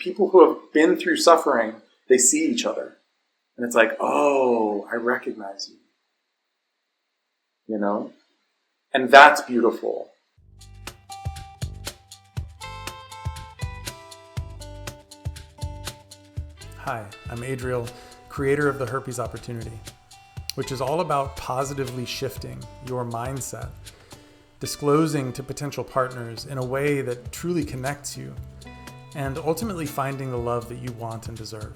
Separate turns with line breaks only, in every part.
people who have been through suffering, they see each other. And it's like, oh, I recognize you. You know? And that's beautiful.
Hi, I'm Adriel, creator of the Herpes Opportunity, which is all about positively shifting your mindset, disclosing to potential partners in a way that truly connects you, and ultimately finding the love that you want and deserve.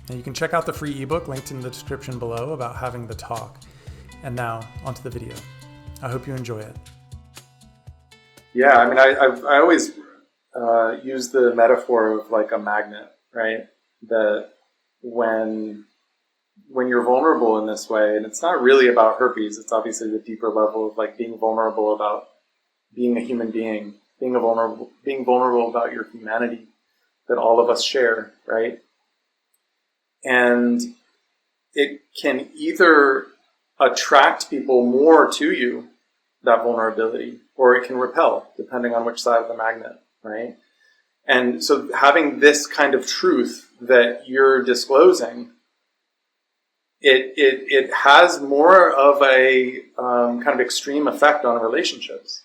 Now you can check out the free ebook linked in the description below about having the talk. And now, onto the video. I hope you enjoy it.
Yeah, I mean, I always use the metaphor of like a magnet, right? That when you're vulnerable in this way, and it's not really about herpes, it's obviously the deeper level of like being vulnerable about being a human being, being vulnerable about your humanity that all of us share, right? And it can either attract people more to you, that vulnerability, or it can repel, depending on which side of the magnet, right? And so having this kind of truth that you're disclosing, it has more of a kind of extreme effect on relationships,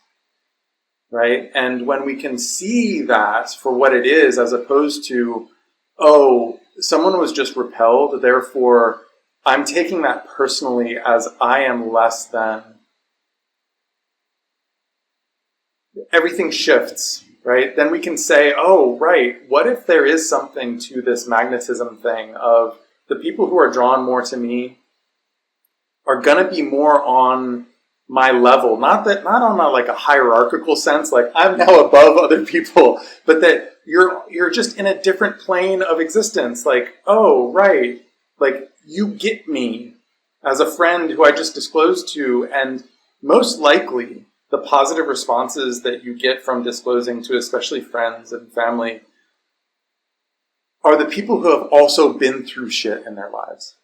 right? And when we can see that for what it is, as opposed to, oh, someone was just repelled, therefore I'm taking that personally as I am less than. Everything shifts, right? Then we can say, oh, right, what if there is something to this magnetism thing of the people who are drawn more to me are going to be more on my level, not on like a hierarchical sense, like I'm now above other people, but that you're just in a different plane of existence. Like, oh, right, like you get me as a friend who I just disclosed to, and most likely the positive responses that you get from disclosing to especially friends and family are the people who have also been through shit in their lives.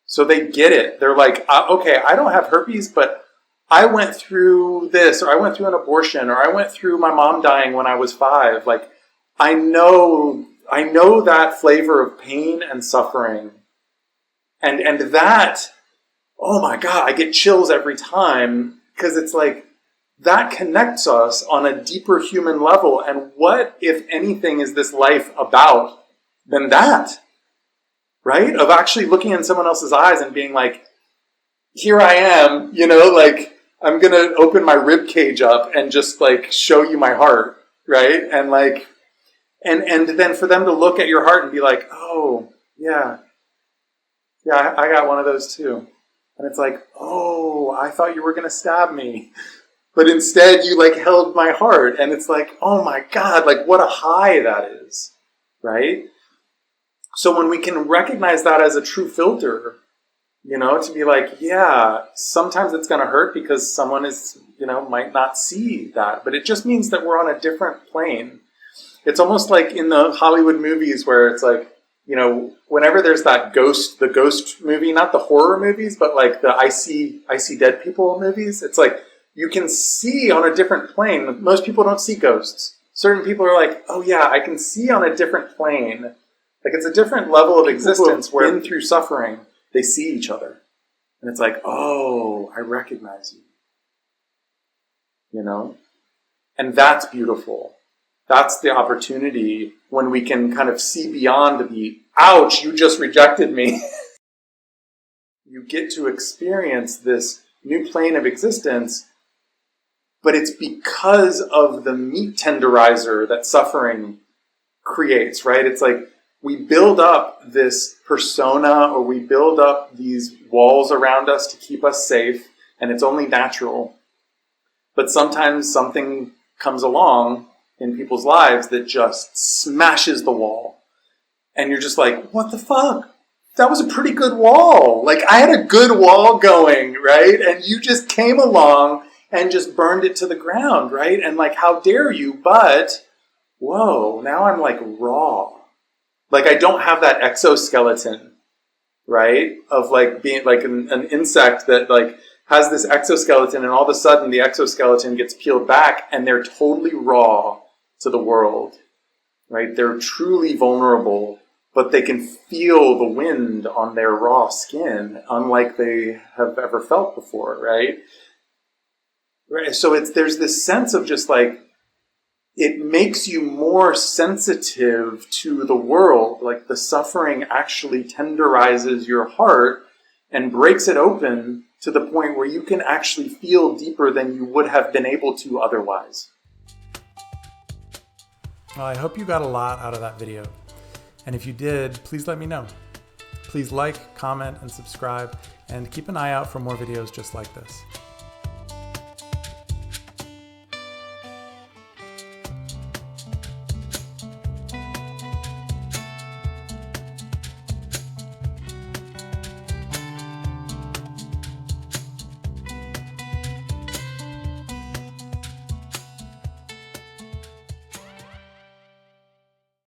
So they get it. They're like, okay, I don't have herpes, but I went through this, or I went through an abortion, or I went through my mom dying when I was 5. Like, I know that flavor of pain and suffering. And that, oh my God, I get chills every time, because it's like, that connects us on a deeper human level. And what, if anything, is this life about than that? Right? Of actually looking in someone else's eyes and being like, here I am, you know, like, I'm going to open my rib cage up and just like show you my heart. Right? And like, and then for them to look at your heart and be like, oh, yeah, I got one of those too. And it's like, oh, I thought you were going to stab me. But instead you like held my heart. And it's like, oh my God, like what a high that is. Right? So when we can recognize that as a true filter, you know, to be like, yeah, sometimes it's going to hurt because someone is, you know, might not see that. But it just means that we're on a different plane. It's almost like in the Hollywood movies where it's like, you know, whenever there's that the ghost movie, not the horror movies, but like the I see dead people movies, it's like you can see on a different plane. Most people don't see ghosts. Certain people are like, oh yeah, I can see on a different plane. Like it's a different level of existence where in through suffering, they see each other. And it's like, oh, I recognize you. You know? And that's beautiful. That's the opportunity when we can kind of see beyond the, ouch, you just rejected me. You get to experience this new plane of existence, but it's because of the meat tenderizer that suffering creates, right? It's like we build up this persona, or we build up these walls around us to keep us safe, and it's only natural. But sometimes something comes along in people's lives that just smashes the wall. And you're just like, what the fuck? That was a pretty good wall. Like, I had a good wall going, right? And you just came along and just burned it to the ground, right? And like, how dare you? But, whoa, now I'm like raw. Like, I don't have that exoskeleton, right? Of like being like an insect that like has this exoskeleton, and all of a sudden the exoskeleton gets peeled back and they're totally raw to the world, right? They're truly vulnerable, but they can feel the wind on their raw skin, unlike they have ever felt before, right? Right. So there's this sense of just like, it makes you more sensitive to the world. Like the suffering actually tenderizes your heart and breaks it open to the point where you can actually feel deeper than you would have been able to otherwise.
Well, I hope you got a lot out of that video. And if you did, please let me know. Please like, comment, and subscribe, and keep an eye out for more videos just like this.